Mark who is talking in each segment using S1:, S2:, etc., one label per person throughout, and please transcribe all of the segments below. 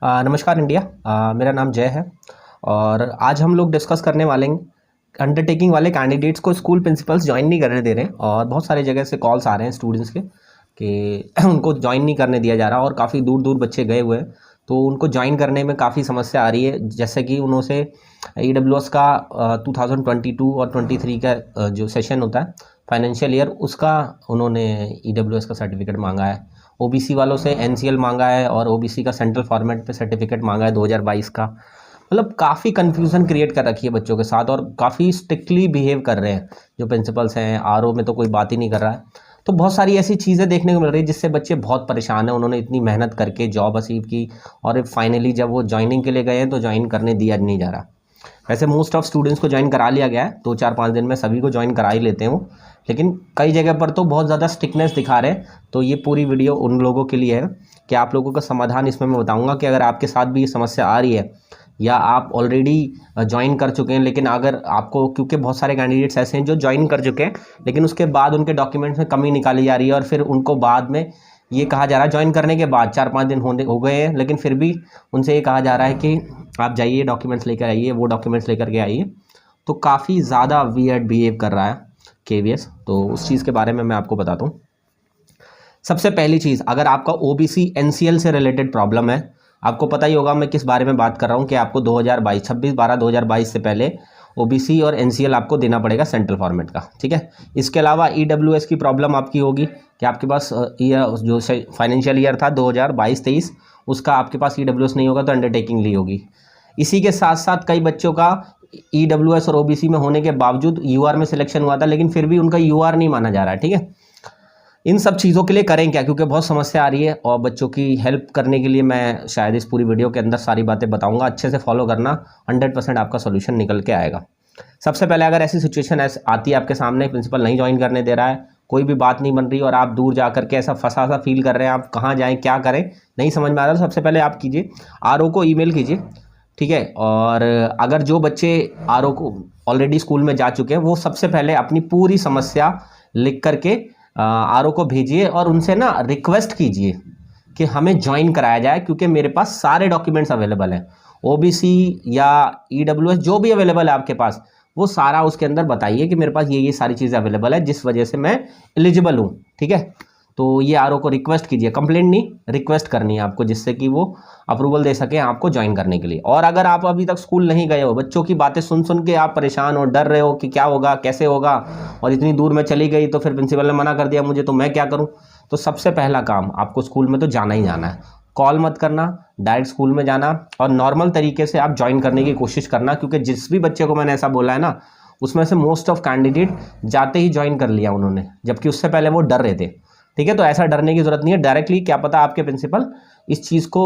S1: नमस्कार इंडिया। मेरा नाम जय है और आज हम लोग डिस्कस करने वाले हैं अंडरटेकिंग वाले कैंडिडेट्स को स्कूल प्रिंसिपल्स ज्वाइन नहीं करने दे रहे हैं और बहुत सारी जगह से कॉल्स आ रहे हैं स्टूडेंट्स के कि उनको ज्वाइन नहीं करने दिया जा रहा और काफ़ी दूर दूर बच्चे गए हुए हैं, तो उनको ज्वाइन करने में काफ़ी समस्या आ रही है। जैसे कि उन्होंने EWS का 2022 और 23 का जो सेशन होता है फाइनेंशियल ईयर, उसका उन्होंने EWS का सर्टिफिकेट मांगा है। OBC वालों से NCL मांगा है और OBC का सेंट्रल फॉर्मेट पे सर्टिफिकेट मांगा है 2022 का। मतलब काफ़ी कन्फ्यूज़न क्रिएट कर रखी है बच्चों के साथ और काफ़ी स्ट्रिक्टली बिहेव कर रहे हैं जो प्रिंसिपल्स हैं। RO में तो कोई बात ही नहीं कर रहा है। तो बहुत सारी ऐसी चीज़ें देखने को मिल रही है जिससे बच्चे बहुत परेशान हैं। उन्होंने इतनी मेहनत करके जॉब अचीव की और फाइनली जब वो ज्वाइनिंग के लिए गए हैं तो ज्वाइन करने दिया नहीं जा रहा। वैसे मोस्ट ऑफ स्टूडेंट्स को ज्वाइन करा लिया गया है, 2-4-5 दिन में सभी को ज्वाइन करा ही लेते हैं वो, लेकिन कई जगह पर तो बहुत ज़्यादा स्ट्रिक्टनेस दिखा रहे हैं। तो ये पूरी वीडियो उन लोगों के लिए है कि आप लोगों का समाधान इसमें मैं बताऊंगा कि अगर आपके साथ भी ये समस्या आ रही है या आप ऑलरेडी ज्वाइन कर चुके हैं, लेकिन अगर आपको, क्योंकि बहुत सारे कैंडिडेट्स ऐसे हैं जो ज्वाइन कर चुके हैं लेकिन उसके बाद उनके डॉक्यूमेंट्स में कमी निकाली जा रही है और फिर उनको बाद में ये कहा जा रहा है ज्वाइन करने के बाद 4-5 दिन हो गए हैं लेकिन फिर भी उनसे ये कहा जा रहा है कि आप जाइए डॉक्यूमेंट्स लेकर आइए, वो डॉक्यूमेंट्स लेकर के आइए। तो काफ़ी ज़्यादा वियर्ड बिहेव कर रहा है KVS। तो उस चीज़ के बारे में मैं आपको बताता हूँ। सबसे पहली चीज़, अगर आपका OBC NCL से रिलेटेड प्रॉब्लम है, आपको पता ही होगा मैं किस बारे में बात कर रहा हूँ कि आपको 26/12/2022 से पहले OBC और NCL आपको देना पड़ेगा सेंट्रल फॉर्मेट का, ठीक है। इसके अलावा EWS की प्रॉब्लम आपकी होगी कि आपके पास जो फाइनेंशियल ईयर था 2022-23 उसका आपके पास EWS नहीं होगा तो अंडरटेकिंग ली होगी। इसी के साथ साथ कई बच्चों का EWS और OBC में होने के बावजूद UR में सिलेक्शन हुआ था लेकिन फिर भी उनका UR नहीं माना जा रहा है, ठीक है। इन सब चीज़ों के लिए करें क्या, क्योंकि बहुत समस्या आ रही है और बच्चों की हेल्प करने के लिए मैं शायद इस पूरी वीडियो के अंदर सारी बातें बताऊंगा। अच्छे से फॉलो करना, 100% आपका सोल्यूशन निकल के आएगा। सबसे पहले, अगर ऐसी सिचुएशन आती है आपके सामने, प्रिंसिपल नहीं ज्वाइन करने दे रहा है, कोई भी बात नहीं बन रही और आप दूर जा करके ऐसा फंसा सा फील कर रहे हैं, आप कहाँ जाएँ क्या करें नहीं समझ में आ रहा, तो सबसे पहले आप कीजिए RO को ईमेल कीजिए, ठीक है। और अगर जो बच्चे RO को ऑलरेडी स्कूल में जा चुके हैं वो सबसे पहले अपनी पूरी समस्या लिख करके RO को भेजिए और उनसे ना रिक्वेस्ट कीजिए कि हमें ज्वाइन कराया जाए, क्योंकि मेरे पास सारे डॉक्यूमेंट्स अवेलेबल हैं। OBC या EWS जो भी अवेलेबल है आपके पास, वो सारा उसके अंदर बताइए कि मेरे पास ये सारी चीज़ें अवेलेबल है जिस वजह से मैं एलिजिबल हूँ, ठीक है। तो ये RO को रिक्वेस्ट कीजिए, कंप्लेंट नहीं, रिक्वेस्ट करनी है आपको, जिससे कि वो अप्रूवल दे सके आपको ज्वाइन करने के लिए। और अगर आप अभी तक स्कूल नहीं गए हो, बच्चों की बातें सुन सुन के आप परेशान हो, डर रहे हो कि क्या होगा कैसे होगा और इतनी दूर में चली गई तो फिर प्रिंसिपल ने मना कर दिया मुझे, तो मैं क्या करूं, तो सबसे पहला काम आपको स्कूल में तो जाना ही जाना है। कॉल मत करना, डायरेक्ट स्कूल में जाना और नॉर्मल तरीके से आप ज्वाइन करने की कोशिश करना, क्योंकि जिस भी बच्चे को मैंने ऐसा बोला है ना, उसमें से मोस्ट ऑफ कैंडिडेट जाते ही ज्वाइन कर लिया उन्होंने, जबकि उससे पहले वो डर रहे थे, ठीक है। तो ऐसा डरने की जरूरत नहीं है। डायरेक्टली, क्या पता आपके प्रिंसिपल इस चीज़ को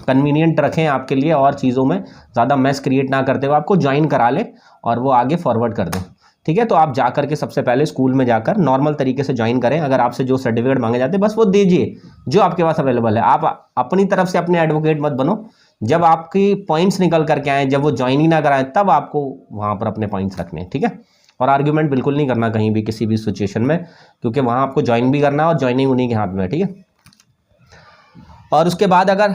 S1: कन्वीनियंट रखें आपके लिए और चीज़ों में ज़्यादा मैस क्रिएट ना करते हुए आपको ज्वाइन करा ले और वो आगे फॉरवर्ड कर दें, ठीक है। तो आप जा करके सबसे पहले स्कूल में जाकर नॉर्मल तरीके से ज्वाइन करें। अगर आपसे जो सर्टिफिकेट मांगे जाते हैं बस वो दीजिए जो आपके पास अवेलेबल है। आप अपनी तरफ से अपने एडवोकेट मत बनो। जब आपकी पॉइंट्स निकल करके आए, जब वो ज्वाइन ही ना कराएं, तब आपको वहाँ पर अपने पॉइंट्स रखने हैं, ठीक है। और आर्ग्यूमेंट बिल्कुल नहीं करना कहीं भी किसी भी सिचुएशन में, क्योंकि वहाँ आपको ज्वाइन भी करना है और ज्वाइनिंग उन्हीं के हाथ में है, ठीक है। और उसके बाद अगर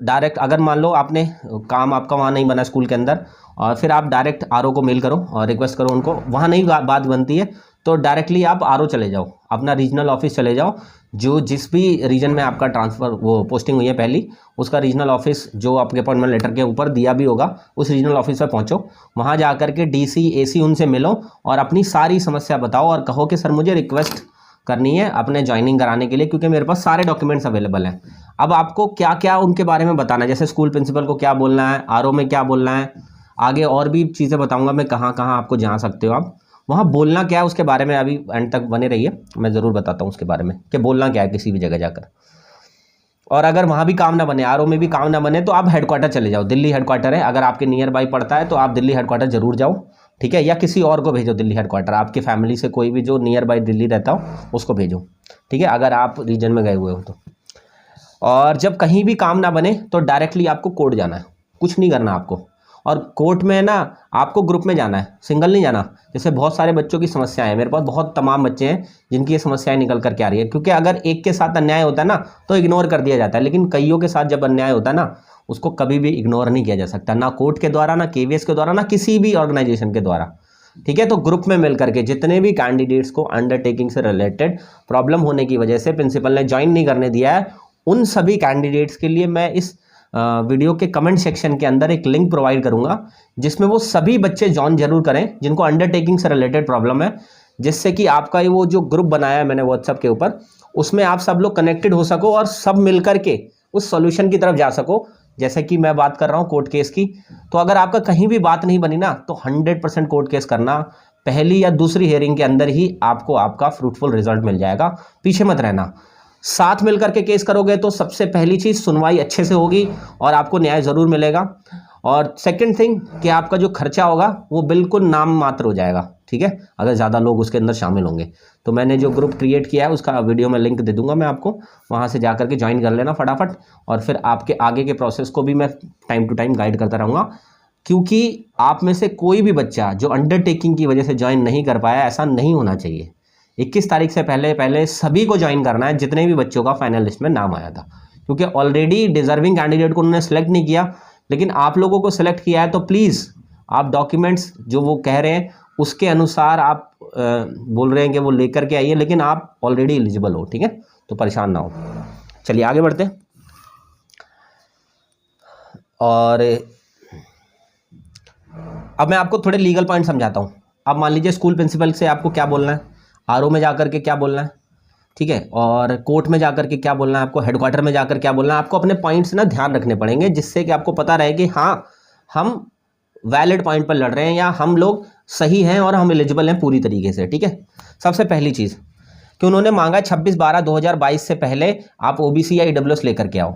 S1: डायरेक्ट, अगर मान लो आपने काम आपका वहाँ नहीं बना स्कूल के अंदर और फिर आप डायरेक्ट RO को मेल करो और रिक्वेस्ट करो उनको, वहाँ नहीं बात बनती है तो डायरेक्टली आप RO चले जाओ, अपना रीजनल ऑफिस चले जाओ, जो जिस भी रीजन में आपका ट्रांसफ़र वो पोस्टिंग हुई है पहली, उसका रीजनल ऑफिस जो आपके अपॉइंटमेंट लेटर के ऊपर दिया भी होगा, उस रीजनल ऑफिस पर पहुंचो। वहां जा कर के DC AC उनसे मिलो और अपनी सारी समस्या बताओ और कहो कि सर मुझे रिक्वेस्ट करनी है अपने ज्वाइनिंग कराने के लिए, क्योंकि मेरे पास सारे डॉक्यूमेंट्स अवेलेबल हैं। अब आपको क्या क्या उनके बारे में बताना है, जैसे स्कूल प्रिंसिपल को क्या बोलना है, RO में क्या बोलना है, आगे और भी चीज़ें बताऊँगा मैं कहाँ कहाँ आपको जा सकते हो आप, वहाँ बोलना क्या है उसके बारे में अभी एंड तक बने रहिए, मैं ज़रूर बताता हूँ उसके बारे में कि बोलना क्या है किसी भी जगह जाकर। और अगर वहाँ भी काम ना बने, RO में भी काम ना बने, तो आप हेडक्वार्टर चले जाओ। दिल्ली हेडक्वार्टर है, अगर आपके नियर बाई पड़ता है तो आप दिल्ली हेडक्वार्टर जरूर जाओ, ठीक है। या किसी और को भेजो दिल्ली हेडक्वार्टर, आपकी फैमिली से कोई भी जो नियर बाई दिल्ली रहता हो उसको भेजो, ठीक है, अगर आप रीजन में गए हुए हो तो। और जब कहीं भी काम ना बने तो डायरेक्टली आपको कोर्ट जाना है, कुछ नहीं करना आपको। और कोर्ट में ना आपको ग्रुप में जाना है, सिंगल नहीं जाना। जैसे बहुत सारे बच्चों की समस्याएं हैं, मेरे पास बहुत तमाम बच्चे हैं जिनकी ये समस्याएं निकल करके आ रही है। क्योंकि अगर एक के साथ अन्याय होता है ना तो इग्नोर कर दिया जाता है, लेकिन कईयों के साथ जब अन्याय होता है ना उसको कभी भी इग्नोर नहीं किया जा सकता, ना कोर्ट के द्वारा, ना केवीएस के द्वारा, ना किसी भी ऑर्गेनाइजेशन के द्वारा। ठीक है, तो ग्रुप में मिलकर के जितने भी कैंडिडेट्स को अंडरटेकिंग से रिलेटेड प्रॉब्लम होने की वजह से प्रिंसिपल ने ज्वाइन नहीं करने दिया है, उन सभी कैंडिडेट्स के लिए मैं इस वीडियो के कमेंट सेक्शन के अंदर एक लिंक प्रोवाइड करूंगा, जिसमें वो सभी बच्चे ज्वाइन जरूर करें जिनको अंडरटेकिंग से रिलेटेड प्रॉब्लम है, जिससे कि आपका ये वो जो ग्रुप बनाया है मैंने व्हाट्सएप के ऊपर, उसमें आप सब लोग कनेक्टेड हो सको और सब मिलकर के उस सॉल्यूशन की तरफ जा सको। जैसे कि मैं बात कर रहा हूँ कोर्ट केस की, तो अगर आपका कहीं भी बात नहीं बनी ना तो 100% कोर्ट केस करना, पहली या दूसरी हियरिंग के अंदर ही आपको आपका फ्रूटफुल रिजल्ट मिल जाएगा। पीछे मत रहना, साथ मिलकर के केस करोगे तो सबसे पहली चीज़ सुनवाई अच्छे से होगी और आपको न्याय ज़रूर मिलेगा। और सेकंड थिंग कि आपका जो खर्चा होगा वो बिल्कुल नाम मात्र हो जाएगा। ठीक है, अगर ज़्यादा लोग उसके अंदर शामिल होंगे तो मैंने जो ग्रुप क्रिएट किया है उसका वीडियो में लिंक दे दूंगा मैं आपको, वहाँ से जा करके ज्वाइन कर लेना फटाफट। और फिर आपके आगे के प्रोसेस को भी मैं टाइम टू टाइम गाइड करता रहूँगा, क्योंकि आप में से कोई भी बच्चा जो अंडरटेकिंग की वजह से ज्वाइन नहीं कर पाया, ऐसा नहीं होना चाहिए। 21 तारीख से पहले सभी को ज्वाइन करना है, जितने भी बच्चों का फाइनल लिस्ट में नाम आया था। क्योंकि ऑलरेडी डिजर्विंग कैंडिडेट को उन्होंने सेलेक्ट नहीं किया, लेकिन आप लोगों को सिलेक्ट किया है, तो प्लीज़ आप डॉक्यूमेंट्स जो वो कह रहे हैं उसके अनुसार आप बोल रहे हैं कि वो लेकर के आइए, लेकिन आप ऑलरेडी एलिजिबल हो। ठीक है, तो परेशान ना हो। चलिए आगे बढ़ते हैं। और अब मैं आपको थोड़े लीगल पॉइंट समझाता हूँ। अब मान लीजिए स्कूल प्रिंसिपल से आपको क्या बोलना है, आरओ में जाकर के क्या बोलना है, ठीक है, और कोर्ट में जाकर के क्या बोलना है, आपको हेडक्वार्टर में जाकर क्या बोलना है। आपको अपने पॉइंट्स ना ध्यान रखने पड़ेंगे, जिससे कि आपको पता रहे कि हाँ हम वैलिड पॉइंट पर लड़ रहे हैं या हम लोग सही हैं और हम एलिजिबल हैं पूरी तरीके से। ठीक है, सबसे पहली चीज़ कि उन्होंने मांगा 26/12/2022 से पहले आप ओबीसी या ईडब्ल्यूएस लेकर के आओ।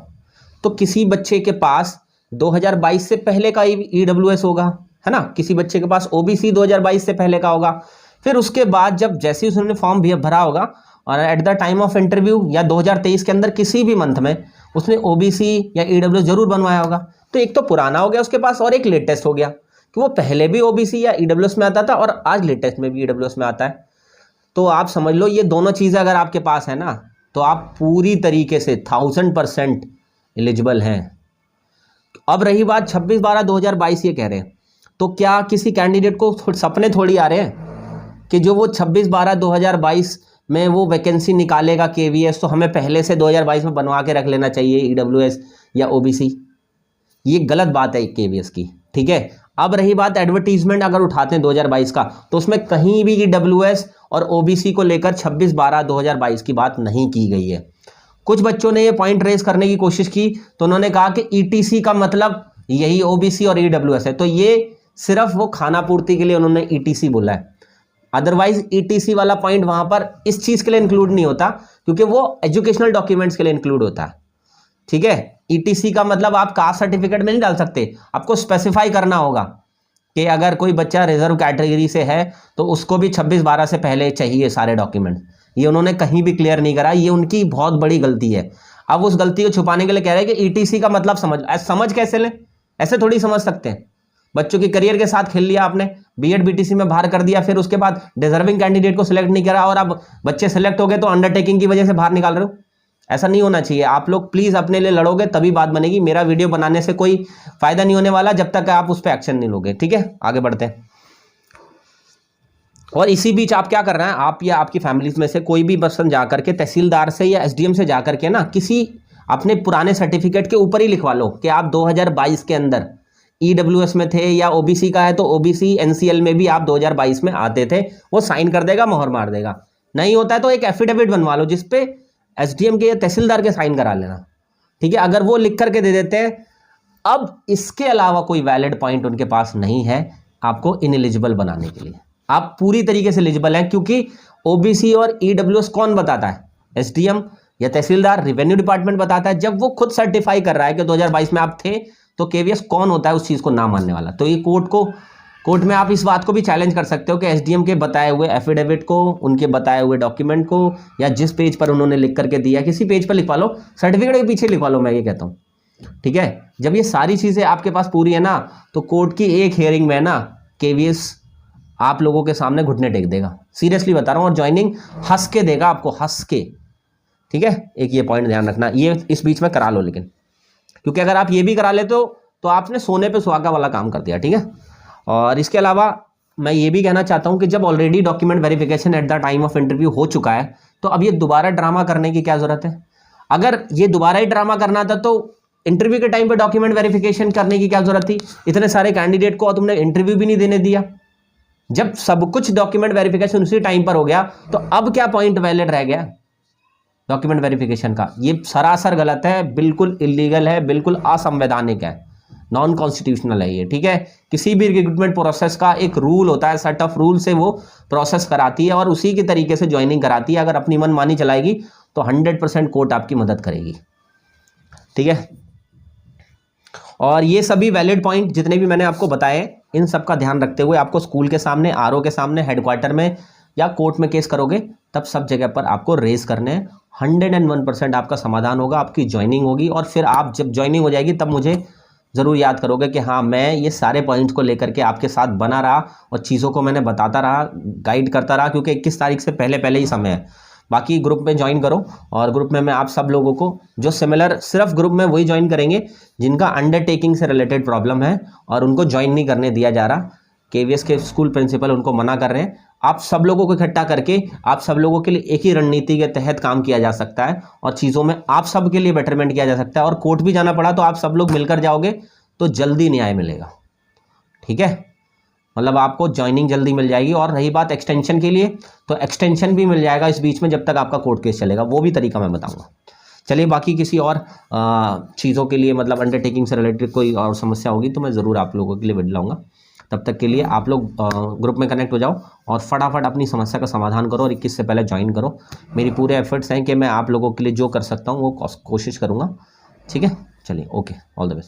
S1: तो किसी बच्चे के पास 2022 से पहले का ईडब्ल्यूएस होगा, है ना, किसी बच्चे के पास ओबीसी 2022 से पहले का होगा। फिर उसके बाद जब जैसे ही उसने फॉर्म भी भरा होगा और at the time of interview या 2023 के अंदर किसी भी मंथ में उसने ओबीसी या ईडब्ल्यूएस जरूर बनवाया होगा। तो एक तो पुराना हो गया उसके पास और एक लेटेस्ट हो गया कि वो पहले भी ओबीसी या ईडब्ल्यूएस में आता था और आज लेटेस्ट में भी ईडब्ल्यूएस में आता है। तो आप समझ लो ये दोनों चीज़ें अगर आपके पास है ना तो आप पूरी तरीके से 1000% एलिजिबल हैं। अब रही बात 26/12/2022 ये कह रहे हैं, तो क्या किसी कैंडिडेट को सपने थोड़ी आ रहे हैं कि जो वो 26/12/2022 में वो वैकेंसी निकालेगा केवीएस, तो हमें पहले से 2022 में बनवा के रख लेना चाहिए ईडब्ल्यूएस या ओबीसी। ये गलत बात है केवीएस की। ठीक है, अब रही बात एडवर्टीजमेंट अगर उठाते हैं 2022 का, तो उसमें कहीं भी ईडब्ल्यूएस और ओबीसी को लेकर 26/12/2022 की बात नहीं की गई है। कुछ बच्चों ने ये पॉइंट रेज करने की कोशिश की, तो उन्होंने कहा कि ईटीसी का मतलब यही ओबीसी और ईडब्ल्यूएस है। तो ये सिर्फ वो खाना पूर्ति के लिए उन्होंने ईटीसी बोला है, अदरवाइज ईटीसी वाला पॉइंट वहां पर इस चीज के लिए इंक्लूड नहीं होता, क्योंकि वो एजुकेशनल डॉक्यूमेंट्स के लिए इंक्लूड होता है। ठीक है, ईटीसी का मतलब आप कास्ट सर्टिफिकेट में नहीं डाल सकते, आपको स्पेसिफाई करना होगा कि अगर कोई बच्चा रिजर्व कैटेगरी से है तो उसको भी 26/12 से पहले चाहिए सारे डॉक्यूमेंट। ये उन्होंने कहीं भी क्लियर नहीं करा, ये उनकी बहुत बड़ी गलती है। अब उस गलती को छुपाने के लिए कह रहे हैं कि ईटीसी का मतलब समझ कैसे लें, ऐसे थोड़ी समझ सकते हैं। बच्चों के करियर के साथ खेल लिया आपने, बीएड बीटीसी में बाहर कर दिया, फिर उसके बाद डिजर्विंग कैंडिडेट को सिलेक्ट नहीं करा और अब बच्चे सिलेक्ट हो गए तो अंडरटेकिंग की वजह से बाहर निकाल रहे हो। ऐसा नहीं होना चाहिए। आप लोग प्लीज अपने लिए लड़ोगे तभी बात बनेगी। मेरा वीडियो बनाने से कोई फायदा नहीं होने वाला जब तक आप उस पर एक्शन नहीं लोगे। ठीक है, आगे बढ़ते हैं। और इसी बीच आप क्या कर रहे हैं, आप या आपकी फैमिलीज में से कोई भी पर्सन जाकर के तहसीलदार से या एसडीएम से जाकर के ना किसी अपने पुराने सर्टिफिकेट के ऊपर ही लिखवा लो कि आप 2022 के अंदर ईडब्ल्यूएस में थे, या ओबीसी का है तो ओबीसी एनसीएल में भी आप 2022 में आते थे। वो साइन कर देगा, मोहर मार देगा। नहीं होता है तो एक एफिडेविट बनवा लो जिसपे एसडीएम के या तहसीलदार के साइन करा लेना। ठीक है, अगर वो लिख करके दे देते हैं, अब इसके अलावा कोई वैलिड पॉइंट उनके पास नहीं है आपको इनएलिजिबल बनाने के लिए। आप पूरी तरीके से एलिजिबल हैं, क्योंकि ओबीसी और ईडब्ल्यूएस कौन बताता है, एसडीएम या तहसीलदार, रेवेन्यू डिपार्टमेंट बताता है। जब वो खुद सर्टिफाई कर रहा है कि 2022 में आप थे, तो केवीएस कौन होता है उस चीज को ना मानने वाला। तो ये कोर्ट में आप इस बात को भी चैलेंज कर सकते हो कि एसडीएम के बताए हुए एफिडेविट को, उनके बताए हुए डॉक्यूमेंट को, या जिस पेज पर उन्होंने लिख करके दिया, किसी पेज पर लिखवा लो, सर्टिफिकेट के पीछे लिखवा लो, मैं ये कहता हूँ। ठीक है, जब ये सारी चीज़ें आपके पास पूरी है ना, तो कोर्ट की एक हियरिंग में ना केवीएस आप लोगों के सामने घुटने टेक देगा, सीरियसली बता रहा हूँ, और ज्वाइनिंग हंस के देगा आपको, हंस के। ठीक है, एक ये पॉइंट ध्यान रखना, ये इस बीच में करा लो लेकिन, क्योंकि अगर आप ये भी करा लेते हो तो आपने सोने पे सुहागा वाला काम कर दिया। ठीक है, और इसके अलावा मैं ये भी कहना चाहता हूँ कि जब already document verification at the time of interview हो चुका है, तो अब ये दोबारा ड्रामा करने की क्या जरूरत है? अगर ये दोबारा ही ड्रामा करना था तो इंटरव्यू के टाइम पे डॉक्यूमेंट वेरिफिकेशन करने की क्या जरूरत थी? इतने सारे कैंडिडेट को तुमने इंटरव्यू भी नहीं देने दिया। जब सब कुछ डॉक्यूमेंट वेरिफिकेशन उसी टाइम पर हो गया, तो अब क्या पॉइंट वैलिड रह गया डॉक्यूमेंट वेरिफिकेशन का? ये सरासर गलत है, बिल्कुल इलीगल है, बिल्कुल असंवैधानिक है, नॉन कॉन्स्टिट्यूशनल है ये। ठीक है, किसी भी रिक्रूटमेंट प्रोसेस का एक रूल होता है, सेट ऑफ रूल से वो प्रोसेस कराती है और उसी के तरीके से ज्वाइनिंग कराती है। अगर अपनी मनमानी चलाएगी तो 100% कोर्ट आपकी मदद करेगी। ठीक है, और ये सभी वैलिड पॉइंट जितने भी मैंने आपको बताए, इन सब का ध्यान रखते हुए आपको स्कूल के सामने, आरओ के सामने, हेडक्वार्टर में या कोर्ट में केस करोगे तब सब जगह पर आपको रेज करने हैं। 101% आपका समाधान होगा, आपकी ज्वाइनिंग होगी, और फिर आप जब ज्वाइनिंग हो जाएगी तब मुझे ज़रूर याद करोगे कि हाँ, मैं ये सारे पॉइंट्स को लेकर के आपके साथ बना रहा और चीज़ों को मैंने बताता रहा, गाइड करता रहा, क्योंकि 21 तारीख से पहले ही समय है। बाकी ग्रुप में ज्वाइन करो, और ग्रुप में मैं आप सब लोगों को जो सिमिलर, सिर्फ ग्रुप में वही ज्वाइन करेंगे जिनका अंडरटेकिंग से रिलेटेड प्रॉब्लम है और उनको ज्वाइन नहीं करने दिया जा रहा। केवीएस के स्कूल प्रिंसिपल उनको मना कर रहे हैं। आप सब लोगों को इकट्ठा करके आप सब लोगों के लिए एक ही रणनीति के तहत काम किया जा सकता है और चीज़ों में आप सब के लिए बेटरमेंट किया जा सकता है। और कोर्ट भी जाना पड़ा तो आप सब लोग मिलकर जाओगे तो जल्दी न्याय मिलेगा। ठीक है, मतलब आपको ज्वाइनिंग जल्दी मिल जाएगी। और रही बात एक्सटेंशन के लिए, तो एक्सटेंशन भी मिल जाएगा इस बीच में जब तक आपका कोर्ट केस चलेगा, वो भी तरीका मैं बताऊंगा। चलिए, बाकी किसी और चीज़ों के लिए, मतलब अंडरटेकिंग से रिलेटेड कोई और समस्या होगी तो मैं ज़रूर आप लोगों के लिए वीडियो लाऊंगा। तब तक के लिए आप लोग ग्रुप में कनेक्ट हो जाओ और फटाफट अपनी समस्या का समाधान करो और 21 से पहले ज्वाइन करो। मेरी पूरे एफर्ट्स हैं कि मैं आप लोगों के लिए जो कर सकता हूँ वो कोशिश करूँगा। ठीक है, चलिए, ओके, ऑल द बेस्ट।